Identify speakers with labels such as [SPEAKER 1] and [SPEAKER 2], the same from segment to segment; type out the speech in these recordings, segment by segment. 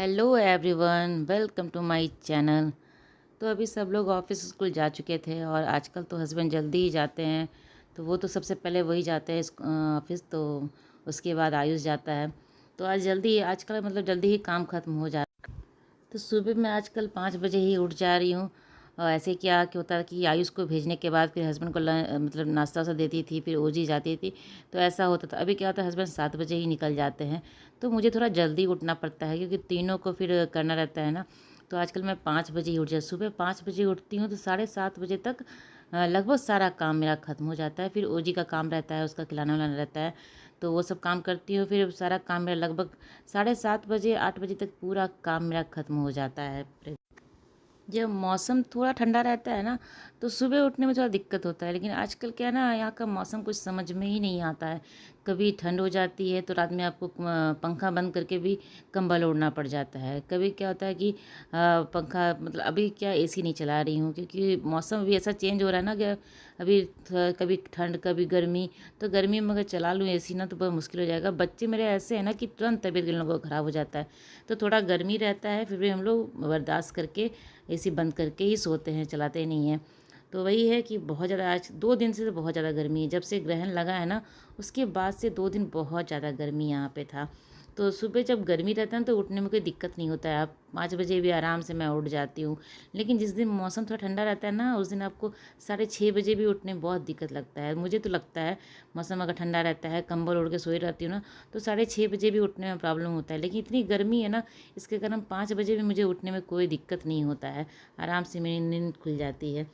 [SPEAKER 1] Hello everyone, welcome to my channel. तो अभी सब लोग ऑफिस स्कूल जा चुके थे और आजकल तो हस्बैंड जल्दी ही जाते हैं। तो वो तो सबसे पहले वही जाते हैं ऑफिस, तो उसके बाद आयुष जाता है। तो आज जल्दी आजकल जल्दी ही काम ख़त्म हो जाता है। तो सुबह मैं आजकल 5 बजे ही उठ जा रही हूँ। और ऐसे क्या होता है कि आयुष को भेजने के बाद फिर हस्बैंड को नाश्ता वास्ता देती थी, फिर ओजी जाती थी। तो ऐसा होता था। अभी क्या होता है, हस्बैंड 7 बजे ही निकल जाते हैं। तो मुझे थोड़ा जल्दी उठना पड़ता है क्योंकि तीनों को फिर करना रहता है ना। तो आजकल मैं 5 बजे ही उठ जाती, सुबह 5 बजे उठती हूँ तो 7:30 बजे तक लगभग सारा काम मेरा ख़त्म हो जाता है। फिर ओजी का काम रहता है, उसका खिलाना विलाना रहता है। तो वो सब काम करती हूँ, फिर सारा काम मेरा लगभग 7:30 बजे 8 बजे तक पूरा काम मेरा ख़त्म हो जाता है। जब मौसम थोड़ा ठंडा रहता है ना, तो सुबह उठने में थोड़ा दिक्कत होता है। लेकिन आजकल क्या है ना, यहाँ का मौसम कुछ समझ में ही नहीं आता है। कभी ठंड हो जाती है तो रात में आपको पंखा बंद करके भी कंबल ओढ़ना पड़ जाता है। कभी क्या होता है कि पंखा अभी क्या एसी नहीं चला रही हूँ क्योंकि मौसम भी ऐसा चेंज हो रहा है ना कि अभी कभी ठंड कभी गर्मी। तो गर्मी में अगर चला लूँ एसी ना तो बहुत मुश्किल हो जाएगा। बच्चे मेरे ऐसे हैं ना कि तुरंत तबीयत इन लोगों का ख़राब हो जाता है। तो थोड़ा गर्मी रहता है फिर भी हम लोग बर्दाश्त करके एसी बंद करके ही सोते हैं, चलाते नहीं हैं। तो वही है कि बहुत ज़्यादा आज 2 दिन से तो बहुत ज़्यादा गर्मी है। जब से ग्रहण लगा है ना, उसके बाद से 2 दिन बहुत ज़्यादा गर्मी यहाँ पे था। तो सुबह जब गर्मी रहता है ना तो उठने में कोई दिक्कत नहीं होता है। आप 5 बजे भी आराम से मैं उठ जाती हूँ। लेकिन जिस दिन मौसम थोड़ा ठंडा रहता है ना, उस दिन आपको 6:30 बजे भी उठने में बहुत दिक्कत लगता है। मुझे तो लगता है मौसम अगर ठंडा रहता है, कंबल ओढ़ के सोई रहती हूँ ना, तो 6:30 बजे भी उठने में प्रॉब्लम होता है। लेकिन इतनी गर्मी है ना, इसके कारण 5 बजे भी मुझे उठने में कोई दिक्कत नहीं होता है। आराम से मेरी नींद खुल जाती है।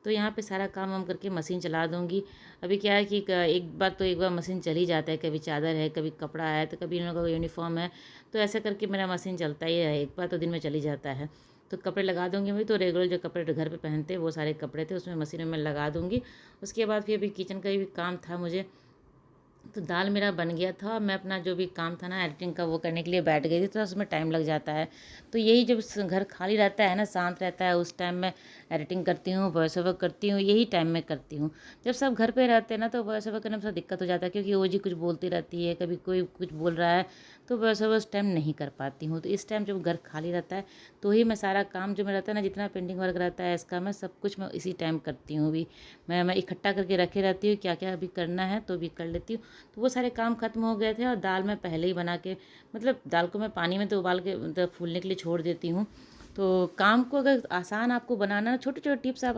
[SPEAKER 1] तो यहाँ पे सारा काम वाम करके मशीन चला दूँगी। अभी क्या है कि एक बार मशीन चल ही जाता है, कभी चादर है, कभी कपड़ा है, तो कभी इन लोगों का यूनिफ़ॉर्म है। तो ऐसा करके मेरा मशीन चलता ही है, एक बार तो दिन में चल ही जाता है। तो कपड़े लगा दूँगी मैं, तो रेगुलर जो कपड़े घर पे पहनते हैं वो सारे कपड़े थे उसमें मशीन में मैं लगा दूँगी। उसके बाद फिर अभी किचन का भी काम था मुझे। तो दाल मेरा बन गया था और मैं अपना जो भी काम था ना एडिटिंग का वो करने के लिए बैठ गई थी, तो उसमें टाइम लग जाता है। तो यही जब घर खाली रहता है ना, शांत रहता है, उस टाइम मैं एडिटिंग करती हूँ, वॉइस ओवर करती हूँ, यही टाइम मैं करती हूँ। जब सब घर पे रहते हैं ना तो वॉइस ओवर करने में थोड़ा दिक्कत हो जाता है क्योंकि वो जी कुछ बोलती रहती है, कभी कोई कुछ बोल रहा है, तो वॉइस ओवर उस टाइम नहीं कर पाती हूँ। तो इस टाइम जब घर खाली रहता है तो ही मैं सारा काम जो मेरा रहता है ना, जितना पेंडिंग वर्क रहता है इसका मैं सब कुछ मैं इसी टाइम करती हूँ। अभी मैं इकट्ठा करके रखे रहती हूँ, क्या क्या अभी करना है तो भी कर लेती हूँ। तो वो सारे काम ख़त्म हो गए थे और दाल मैं पहले ही बना के दाल को मैं पानी में तो उबाल के फूलने के लिए छोड़ देती हूँ। तो काम को अगर आसान आपको बनाना, छोटे छोटे टिप्स आप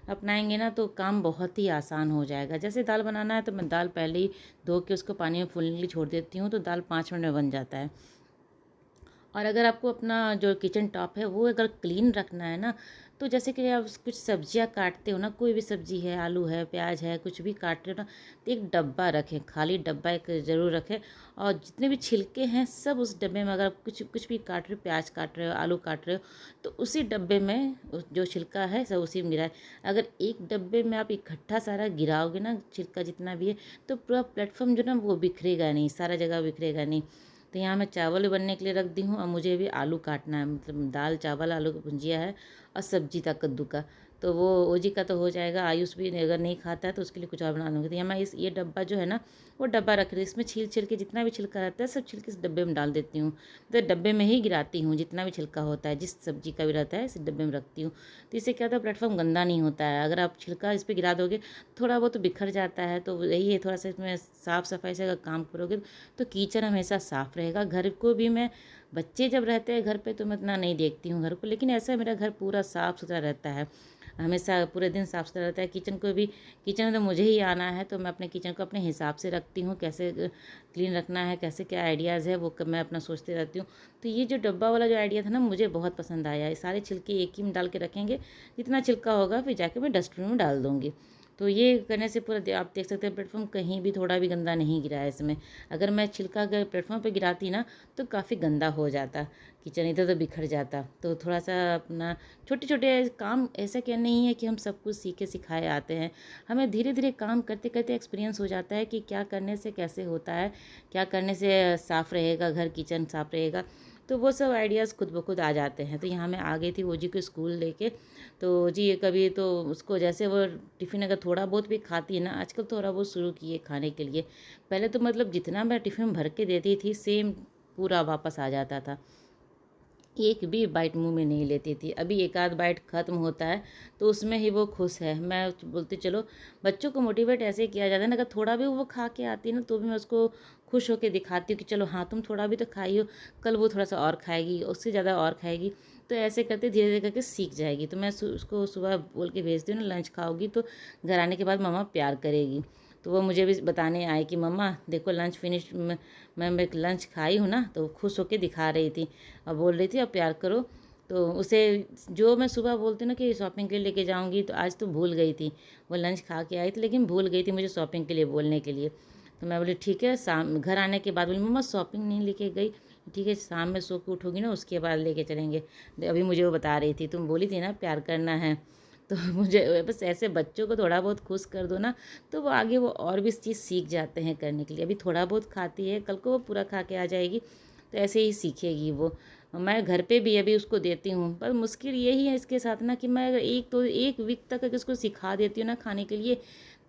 [SPEAKER 1] अपनाएंगे ना तो काम बहुत ही आसान हो जाएगा। जैसे दाल बनाना है तो मैं दाल पहले ही धो के उसको पानी में फूलने के लिए छोड़ देती हूँ, तो दाल 5 मिनट में बन जाता है। और अगर आपको अपना जो किचन टॉप है वो अगर क्लीन रखना है ना, तो जैसे कि आप कुछ सब्जियां काटते हो ना, कोई भी सब्जी है, आलू है, प्याज है, कुछ भी काट रहे हो ना, तो एक डब्बा रखें, खाली डब्बा एक ज़रूर रखें। और जितने भी छिलके हैं सब उस डब्बे में, अगर आप कुछ कुछ भी काट रहे हो, प्याज काट रहे हो, आलू काट रहे हो, तो उसी डब्बे में जो छिलका है सब उसी में गिराए। अगर एक डब्बे में आप इकट्ठा सारा गिराओगे ना, छिलका जितना भी है, तो पूरा प्लेटफॉर्म जो ना वो बिखरेगा नहीं, सारा जगह बिखरेगा नहीं। तो यहाँ मैं चावल बनने के लिए रख दी हूँ और मुझे भी आलू काटना है, दाल चावल आलू की भुजिया है और सब्जी था कद्दू का। तो वो ओजी का तो हो जाएगा, आयुष भी अगर नहीं खाता है तो उसके लिए कुछ और बना दूँगी। तो यहाँ मैं ये डब्बा जो है ना, वो डब्बा रख रही हूँ, इसमें छील छील के जितना भी छिलका रहता है सब छिलके इस डब्बे में डाल देती हूँ। तो डब्बे में ही गिराती हूँ, जितना भी छिलका होता है जिस सब्जी का भी रहता है इस डब्बे में रखती हूँ। तो इससे क्या होता है, प्लेटफॉर्म गंदा नहीं होता है। अगर आप छिलका इस पर गिरा दोगे थोड़ा बहुत तो बिखर जाता है। तो यही है, थोड़ा सा इसमें साफ़ सफाई से अगर काम करोगे तो किचन हमेशा साफ़ रहेगा। घर को भी मैं, बच्चे जब रहते हैं घर पे तो मैं इतना नहीं देखती हूँ घर को, लेकिन ऐसा मेरा घर पूरा साफ़ सुथरा रहता है, हमेशा पूरे दिन साफ़ सुथरा रहता है। किचन को भी, किचन में तो मुझे ही आना है तो मैं अपने किचन को अपने हिसाब से रखती हूँ, कैसे क्लीन रखना है, कैसे क्या आइडियाज़ है वो मैं अपना सोचती रहती हूँ। तो ये जो डब्बा वाला जो आइडिया था ना, मुझे बहुत पसंद आया। ये सारे छिलके एक ही में डाल के रखेंगे, जितना छिलका होगा फिर जाके मैं डस्टबिन में डाल दूँगी। तो ये करने से पूरा आप देख सकते हैं प्लेटफॉर्म कहीं भी थोड़ा भी गंदा नहीं गिरा है इसमें। अगर मैं छिलका अगर प्लेटफॉर्म पे गिराती ना तो काफ़ी गंदा हो जाता, किचन इधर उधर बिखर जाता। तो थोड़ा सा अपना छोटे छोटे काम, ऐसा क्या नहीं है कि हम सब कुछ सीखे सिखाए आते हैं। हमें धीरे धीरे काम करते करते एक्सपीरियंस हो जाता है कि क्या करने से कैसे होता है, क्या करने से साफ़ रहेगा घर, किचन साफ़ रहेगा। तो वो सब आइडियाज़ खुद ब खुद आ जाते हैं। तो यहाँ मैं आ गई थी ओजी को स्कूल लेके। तो जी कभी तो उसको जैसे वो टिफ़िन अगर थोड़ा बहुत भी खाती है ना, आजकल थोड़ा बहुत शुरू किए खाने के लिए। पहले तो जितना मैं टिफ़िन भर के देती थी सेम पूरा वापस आ जाता था। एक भी बाइट मुंह में नहीं लेती थी। अभी एक आध बाइट ख़त्म होता है तो उसमें ही वो खुश है। मैं बोलती चलो, बच्चों को मोटिवेट ऐसे किया जाता है ना, अगर थोड़ा भी वो खा के आती है ना तो भी मैं उसको खुश होकर दिखाती हूँ कि चलो हाँ तुम थोड़ा भी तो खाई हो, कल वो थोड़ा सा और खाएगी, उससे ज़्यादा और खाएगी। तो ऐसे करते धीरे धीरे करके सीख जाएगी। तो मैं उसको सुबह बोल के भेजती हूँ ना, लंच खाओगी तो घर आने के बाद मम्मा प्यार करेगी। तो वो मुझे भी बताने आए कि मम्मा देखो लंच फिनिश, मैं लंच खाई हूँ ना, तो खुश होके दिखा रही थी और बोल रही थी अब प्यार करो। तो उसे जो मैं सुबह बोलती हूँ ना कि शॉपिंग के लिए लेके जाऊँगी, तो आज तो भूल गई थी। वो लंच खा के आई थी लेकिन भूल गई थी मुझे शॉपिंग के लिए बोलने के लिए। तो मैं बोली ठीक है, शाम घर आने के बाद बोली मम्मा शॉपिंग नहीं लेके गई, ठीक है शाम में सो के उठोगी ना उसके बाद लेके चलेंगे। अभी मुझे वो बता रही थी तुम बोली थी ना प्यार करना है। तो मुझे बस ऐसे बच्चों को थोड़ा बहुत खुश कर दो ना, तो वो आगे वो और भी चीज़ सीख जाते हैं करने के लिए। अभी थोड़ा बहुत खाती है, कल को वो पूरा खा के आ जाएगी, तो ऐसे ही सीखेगी वो। मैं घर पे भी अभी उसको देती हूँ, पर मुश्किल यही है इसके साथ ना कि मैं अगर एक वीक तक अगर उसको सिखा देती हूँ ना खाने के लिए,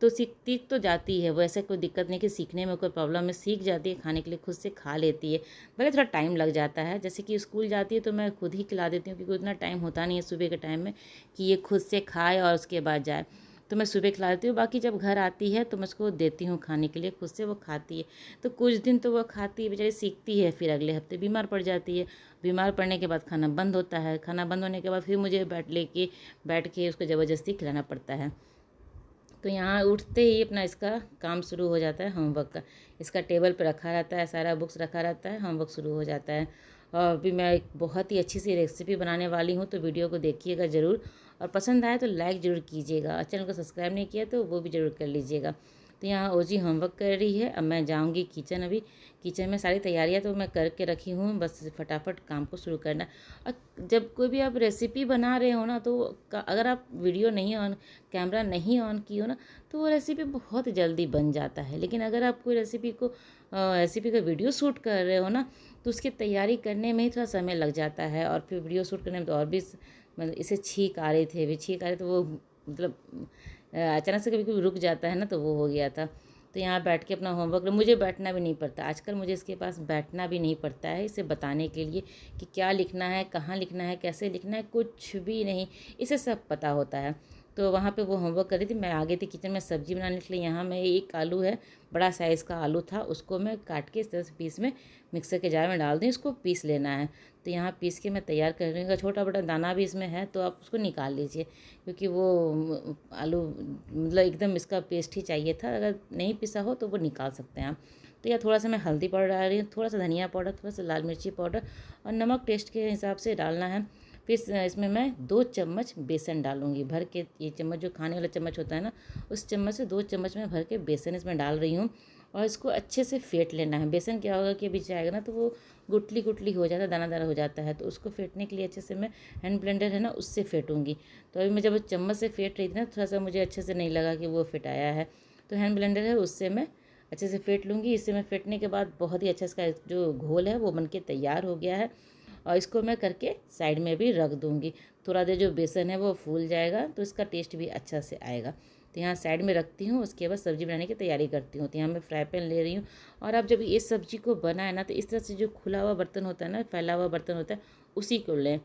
[SPEAKER 1] तो सीखती तो जाती है वो, ऐसा कोई दिक्कत नहीं कि सीखने में कोई प्रॉब्लम है, सीख जाती है खाने के लिए, खुद से खा लेती है। भले थोड़ा टाइम लग जाता है, जैसे कि स्कूल जाती है तो मैं खुद ही खिला देती हूँ क्योंकि उतना टाइम होता नहीं है सुबह के टाइम में कि ये खुद से खाए और उसके बाद जाए। तो मैं सुबह खिला देती हूँ, बाकी जब घर आती है तो मैं उसको देती हूँ खाने के लिए, खुद से वो खाती है। तो कुछ दिन तो वो खाती है बेचारी, सीखती है, फिर अगले हफ्ते बीमार पड़ जाती है। बीमार पड़ने के बाद खाना बंद होता है, खाना बंद होने के बाद फिर मुझे बैठ के उसको ज़बरदस्ती खिलाना पड़ता है। तो यहाँ उठते ही अपना इसका काम शुरू हो जाता है होमवर्क का। इसका टेबल पर रखा रहता है, सारा बुक्स रखा रहता है, होमवर्क शुरू हो जाता है। और अभी मैं एक बहुत ही अच्छी सी रेसिपी बनाने वाली हूँ, तो वीडियो को देखिएगा ज़रूर, और पसंद आए तो लाइक ज़रूर कीजिएगा, और चैनल को सब्सक्राइब नहीं किया तो वो भी ज़रूर कर लीजिएगा। तो यहाँ ओजी होमवर्क कर रही है, अब मैं जाऊँगी किचन। अभी किचन में सारी तैयारियाँ तो मैं करके रखी हूँ, बस फटाफट काम को शुरू करना। और जब कोई भी आप रेसिपी बना रहे हो ना, तो अगर आप वीडियो नहीं ऑन, कैमरा नहीं ऑन की हो ना, तो वो रेसिपी बहुत जल्दी बन जाता है। लेकिन अगर आप कोई रेसिपी का वीडियो शूट कर रहे हो ना, तो उसकी तैयारी करने में ही थोड़ा समय लग जाता है, और फिर वीडियो शूट करने में तो और भी मतलब इसे छींक आ रहे थे, अभी छींक आ रहे तो वो मतलब अचानक से कभी कभी रुक जाता है ना, तो वो हो गया था। तो यहाँ बैठ के अपना होमवर्क, मुझे बैठना भी नहीं पड़ता आजकल, मुझे इसके पास बैठना भी नहीं पड़ता है इसे बताने के लिए कि क्या लिखना है, कहाँ लिखना है, कैसे लिखना है, कुछ भी नहीं, इसे सब पता होता है। तो वहाँ पे वो होमवर्क कर रही थी, मैं आ गई थी किचन में सब्ज़ी बनाने के लिए। यहाँ मैं एक आलू है, बड़ा साइज़ का आलू था, उसको मैं काट के इस तरह से पीस में मिक्सर के जार में डाल दी, इसको पीस लेना है। तो यहाँ पीस के मैं तैयार कर रही हूँ। छोटा बड़ा दाना भी इसमें है तो आप उसको निकाल लीजिए, क्योंकि वो आलू मतलब एकदम इसका पेस्ट ही चाहिए था, अगर नहीं पिसा हो तो वो निकाल सकते हैं आप। तो यहाँ थोड़ा सा मैं हल्दी पाउडर डाल रही हूँ, थोड़ा सा धनिया पाउडर, थोड़ा सा लाल मिर्ची पाउडर, और नमक टेस्ट के हिसाब से डालना है। फिर इसमें मैं 2 चम्मच बेसन डालूंगी भर के, ये चम्मच जो खाने वाला चम्मच होता है ना, उस चम्मच से 2 चम्मच में भर के बेसन इसमें डाल रही हूँ। और इसको अच्छे से फेंट लेना है। बेसन क्या होगा कि अभी जाएगा ना तो वो गुटली गुटली हो जाता है, दाना दाना हो जाता है, तो उसको फेंटने के लिए अच्छे से मैं हैंड ब्लेंडर है ना उससे फेंटूंगी। तो अभी मैं जब चम्मच से फेंट रही थी ना, थोड़ा सा मुझे अच्छे से नहीं लगा कि वो फेंटाया है, तो हैंड ब्लेंडर है उससे मैं अच्छे से फेंट लूँगी। इससे मैं फेंटने के बाद बहुत ही अच्छा इसका जो घोल है वो बनके तैयार हो गया है, और इसको मैं करके साइड में भी रख दूँगी। थोड़ा देर जो बेसन है वो फूल जाएगा तो इसका टेस्ट भी अच्छा से आएगा। तो यहाँ साइड में रखती हूँ, उसके बाद सब्ज़ी बनाने की तैयारी करती हूँ। तो यहाँ मैं फ्राई पैन ले रही हूँ, और अब जब इस सब्ज़ी को बनाए ना, तो इस तरह से जो खुला हुआ बर्तन होता है ना, फैला हुआ बर्तन होता है, उसी को लें।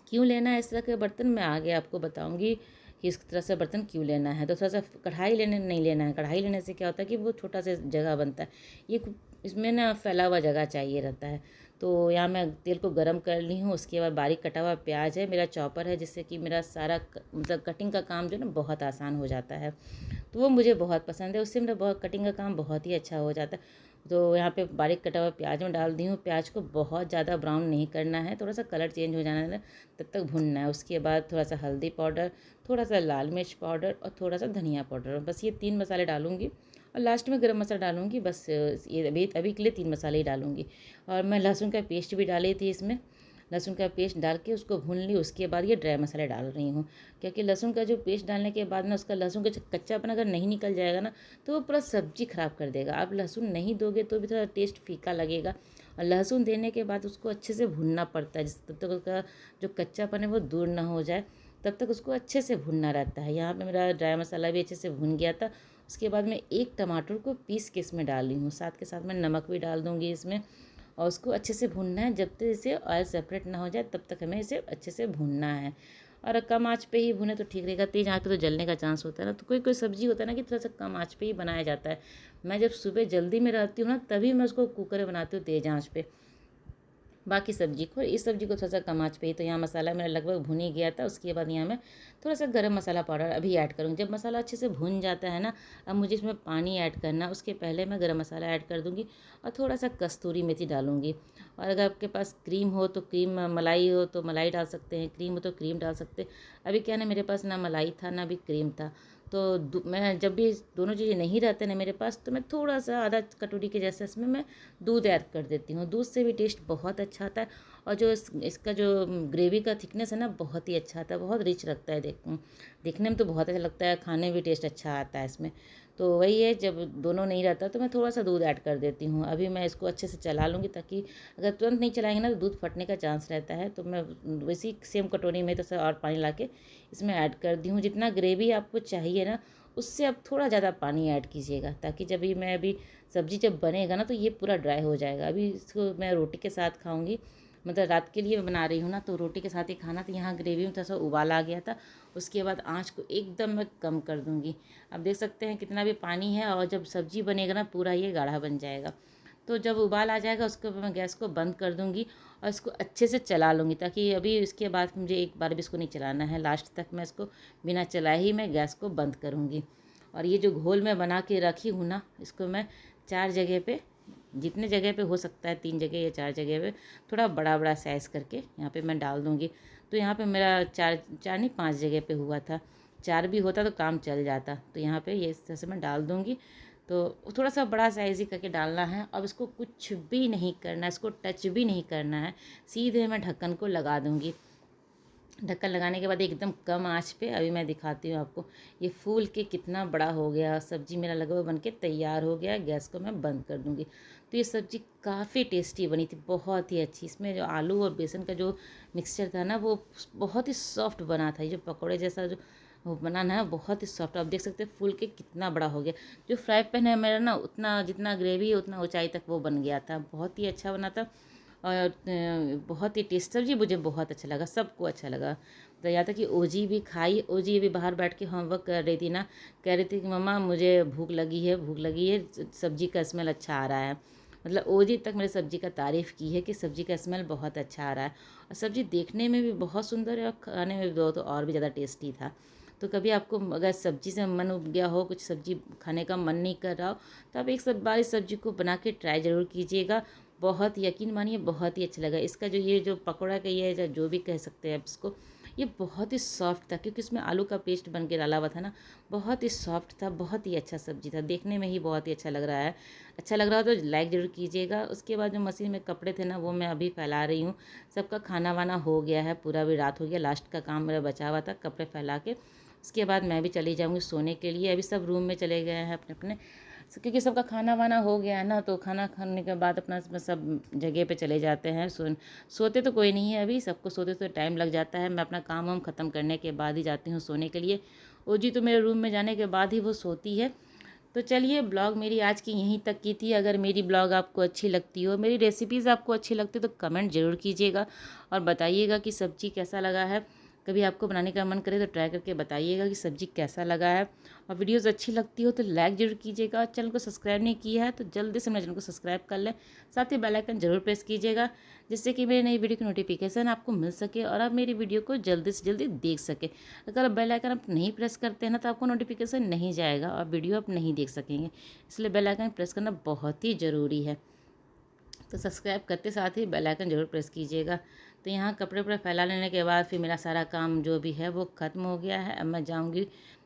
[SPEAKER 1] क्यों लेना है इस तरह के बर्तन, मैं आगे आपको बताऊंगी कि इस तरह से बर्तन क्यों लेना है। तो थोड़ा सा कढ़ाई लेने नहीं लेना है, कढ़ाई लेने से क्या होता है कि वो छोटा सा जगह बनता है, ये इसमें ना फैला हुआ जगह चाहिए रहता है। तो यहाँ मैं तेल को गरम कर ली हूँ, उसके बाद बारीक कटा हुआ प्याज है, मेरा चॉपर है, जिससे कि मेरा सारा मतलब कटिंग का काम जो है ना बहुत आसान हो जाता है। तो वो मुझे बहुत पसंद है, उससे मेरा बहुत कटिंग का काम बहुत ही अच्छा हो जाता है। तो यहाँ पे बारीक कटा हुआ प्याज में डाल दी हूँ। प्याज को बहुत ज़्यादा ब्राउन नहीं करना है, थोड़ा सा कलर चेंज हो जाना है तब तक भुनना है। उसके बाद थोड़ा सा हल्दी पाउडर, थोड़ा सा लाल मिर्च पाउडर, और थोड़ा सा धनिया पाउडर, बस ये 3 मसाले डालूंगी। और लास्ट में गरम मसाला डालूंगी, बस ये अभी के लिए 3 मसाले ही डालूंगी। और मैं लहसुन का पेस्ट भी डाली थी इसमें, लहसुन का पेस्ट डाल के उसको भून ली। उसके बाद ये ड्राई मसाले डाल रही हूँ, क्योंकि लहसुन का जो पेस्ट डालने के बाद ना उसका लहसुन का कच्चापन अगर नहीं निकल जाएगा ना, तो वो पूरा सब्जी ख़राब कर देगा। आप लहसुन नहीं दोगे तो भी थोड़ा टेस्ट फीका लगेगा, और लहसुन देने के बाद उसको अच्छे से भुनना पड़ता है, तब तक उसका जो कच्चापन है वो दूर ना हो जाए, तब तक उसको अच्छे से भुनना रहता है। यहाँ पे मेरा ड्राई मसाला भी अच्छे से भुन गया था। उसके बाद मैं एक टमाटर को पीस के इसमें डाल रही हूँ, साथ के साथ मैं नमक भी डाल दूँगी इसमें। और उसको अच्छे से भूनना है। जब तक इसे ऑयल सेपरेट ना हो जाए तब तक हमें इसे अच्छे से भूनना है। और कम आँच पे ही भुने तो ठीक रहेगा, तेज़ आँच पे तो जलने का चांस होता है ना। तो कोई कोई सब्ज़ी होता है ना कि थोड़ा सा कम आँच पे ही बनाया जाता है। मैं जब सुबह जल्दी में रहती हूँ ना तभी मैं उसको कुकर में बनाती हूँ तेज़ आँच पे। बाकी सब्जी को, इस सब्जी को थोड़ा-सा कम आँच पे ही। तो यहाँ मसाला मेरा लगभग भुन ही गया था। उसके बाद यहाँ मैं थोड़ा-सा गरम मसाला पाउडर अभी ऐड करूँगी। जब मसाला अच्छे से भुन जाता है ना, अब मुझे इसमें पानी ऐड करना है। उसके पहले मैं गरम मसाला ऐड कर दूँगी और थोड़ा-सा कस्तूरी मेथी डालूँगी। और अगर आपके पास क्रीम हो तो क्रीम, मलाई हो तो मलाई डाल सकते हैं, क्रीम हो तो क्रीम डाल सकते हैं। अभी क्या है ना, मेरे पास ना मलाई था ना भी क्रीम था। तो मैं जब भी दोनों चीज़ें नहीं रहते ना मेरे पास, तो मैं थोड़ा-सा आधा कटोरी के जैसा इसमें मैं दूध ऐड कर देती हूँ। दूध से भी टेस्ट बहुत अच्छा आता है और जो इसका जो ग्रेवी का थिकनेस है ना, बहुत ही अच्छा आता है, बहुत रिच लगता है। देखने में तो बहुत अच्छा लगता है, खाने में भी टेस्ट अच्छा आता है इसमें। तो वही है, जब दोनों नहीं रहता तो मैं थोड़ा-सा दूध ऐड कर देती हूँ। अभी मैं इसको अच्छे से चला लूँगी, ताकि अगर तुरंत नहीं चलाएँगे ना तो दूध फटने का चांस रहता है। तो मैं वैसी सेम कटोरी में थोड़ा-सा और पानी ला के इसमें ऐड कर दी हूँ। जितना ग्रेवी आपको चाहिए ना, उससे आप थोड़ा ज़्यादा पानी ऐड कीजिएगा, ताकि जब भी मैं अभी सब्ज़ी जब बनेगा ना तो ये पूरा ड्राई हो जाएगा। अभी इसको मैं रोटी के साथ खाऊँगी, मतलब रात के लिए मैं बना रही हूँ ना, तो रोटी के साथ ही खाना। तो यहाँ ग्रेवी में थोड़ा-सा उबाल आ गया था। उसके बाद आँच को एकदम मैं कम कर दूँगी। अब देख सकते हैं कितना भी पानी है, और जब सब्ज़ी बनेगा ना पूरा ये गाढ़ा बन जाएगा। तो जब उबाल आ जाएगा उसके बाद मैं गैस को बंद कर दूँगी और इसको अच्छे से चला लूँगी, ताकि अभी इसके बाद मुझे एक बार भी इसको नहीं चलाना है। लास्ट तक मैं इसको बिना चलाए ही मैं गैस को बंद करूँगी। और ये जो घोल मैं बना के रखी हूँ ना, इसको मैं 4 जगह पे, जितने जगह पे हो सकता है 3 जगह या 4 जगह पे, थोड़ा बड़ा-बड़ा साइज़ करके यहाँ पे मैं डाल दूँगी। तो यहाँ पे मेरा 4 नहीं 5 जगह पे हुआ था। 4 भी होता तो काम चल जाता। तो यहाँ पे ये इस तरह से मैं डाल दूँगी। तो थोड़ा-सा बड़ा साइज़ ही करके डालना है। अब इसको कुछ भी नहीं करना है, इसको टच भी नहीं करना है। सीधे मैं ढक्कन को लगा दूँगी। ढक्कन लगाने के बाद एकदम कम आँच पे अभी मैं दिखाती हूँ आपको, ये फूल के कितना बड़ा हो गया। सब्ज़ी मेरा लगभग बन के तैयार हो गया। गैस को मैं बंद कर दूँगी। तो ये सब्ज़ी काफ़ी टेस्टी बनी थी, बहुत ही अच्छी। इसमें जो आलू और बेसन का जो मिक्सचर था ना, वो बहुत ही सॉफ्ट बना था। ये जो पकौड़े जैसा जो वो बना ना, बहुत ही सॉफ्ट। आप देख सकते हैं फूल के कितना बड़ा हो गया। जो फ्राई पैन है मेरा ना, उतना जितना ग्रेवी है उतना ऊंचाई तक वो बन गया था। बहुत ही अच्छा बना था। और बहुत ही टेस्ट, सब्ज़ी मुझे बहुत अच्छा लगा, सबको अच्छा लगा। तो यहाँ तक कि ओजी भी खाई। ओजी भी बाहर बैठ के होमवर्क कर रही थी ना, कह रही थी कि मम्मा मुझे भूख लगी है, भूख लगी है, सब्ज़ी का स्मेल अच्छा आ रहा है। मतलब ओजी तक मेरी सब्ज़ी का तारीफ़ की है कि सब्ज़ी का स्मेल बहुत अच्छा आ रहा है। और सब्ज़ी देखने में भी बहुत सुंदर है और खाने में भी दो तो और भी ज़्यादा टेस्टी था। तो कभी आपको अगर सब्ज़ी से मन उब गया हो, कुछ सब्ज़ी खाने का मन नहीं कर रहा हो, तो आप एक सब बार इस सब्ज़ी को बना के ट्राई ज़रूर कीजिएगा। बहुत, यकीन मानिए बहुत ही अच्छा लगा। इसका जो ये जो पकौड़ा का ये जो भी कह सकते हैं आप इसको, ये बहुत ही सॉफ्ट था, क्योंकि इसमें आलू का पेस्ट बन के डाला हुआ था ना। बहुत ही सॉफ्ट था, बहुत ही अच्छा सब्ज़ी था, देखने में ही बहुत ही अच्छा लग रहा है। अच्छा लग रहा हो तो लाइक ज़रूर कीजिएगा। उसके बाद जो मशीन में कपड़े थे ना, वो मैं अभी फैला रही हूँ। सबका खाना वाना हो गया है, पूरा भी रात हो गया, लास्ट का काम मेरा बचा हुआ था कपड़े फैला के। उसके बाद मैं भी चली जाऊँगी सोने के लिए। अभी सब रूम में चले गए हैं अपने अपने, क्योंकि सबका खाना वाना हो गया है ना। तो खाना खाने के बाद अपना सब जगह पे चले जाते हैं। सोते तो कोई नहीं है अभी, सबको सोते तो टाइम लग जाता है। मैं अपना काम वाम ख़त्म करने के बाद ही जाती हूँ सोने के लिए। ओजी तो मेरे रूम में जाने के बाद ही वो सोती है। तो चलिए, ब्लॉग मेरी आज की यहीं तक की थी। अगर मेरी ब्लॉग आपको अच्छी लगती हो, मेरी रेसिपीज़ आपको अच्छी लगती हो, तो कमेंट ज़रूर कीजिएगा और बताइएगा कि सब्ज़ी कैसा लगा है। कभी आपको बनाने का मन करे तो ट्राई करके बताइएगा कि सब्ज़ी कैसा लगा है। और वीडियोज़ अच्छी लगती हो तो लाइक ज़रूर कीजिएगा। चैनल को सब्सक्राइब नहीं किया है तो जल्दी से मेरे चैनल को सब्सक्राइब कर लें। साथ ही बेल आइकन ज़रूर प्रेस कीजिएगा, जिससे कि मेरी नई वीडियो की नोटिफिकेशन आपको मिल सके और आप मेरी वीडियो को जल्दी से जल्दी देख सके। अगर बेल आइकन आप नहीं प्रेस करते हैं ना, तो आपको नोटिफिकेशन नहीं जाएगा और वीडियो आप नहीं देख सकेंगे। इसलिए बेल आइकन प्रेस करना बहुत ही ज़रूरी है। तो सब्सक्राइब करते साथ ही बेल आइकन ज़रूर प्रेस कीजिएगा। तो यहाँ कपड़े वपड़े फैला लेने के बाद फिर मेरा सारा काम जो भी है वो ख़त्म हो गया है। अब मैं जाऊँगी,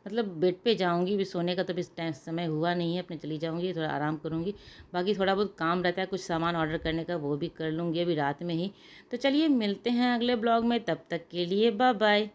[SPEAKER 1] मतलब बेड पे जाऊँगी। भी सोने का तो भी टाइम समय हुआ नहीं है, अपने चली जाऊँगी, थोड़ा आराम करूँगी। बाकी थोड़ा बहुत काम रहता है, कुछ सामान ऑर्डर करने का, वो भी कर लूँगी अभी रात में ही। तो चलिए मिलते हैं अगले ब्लॉग में, तब तक के लिए बाय बाय।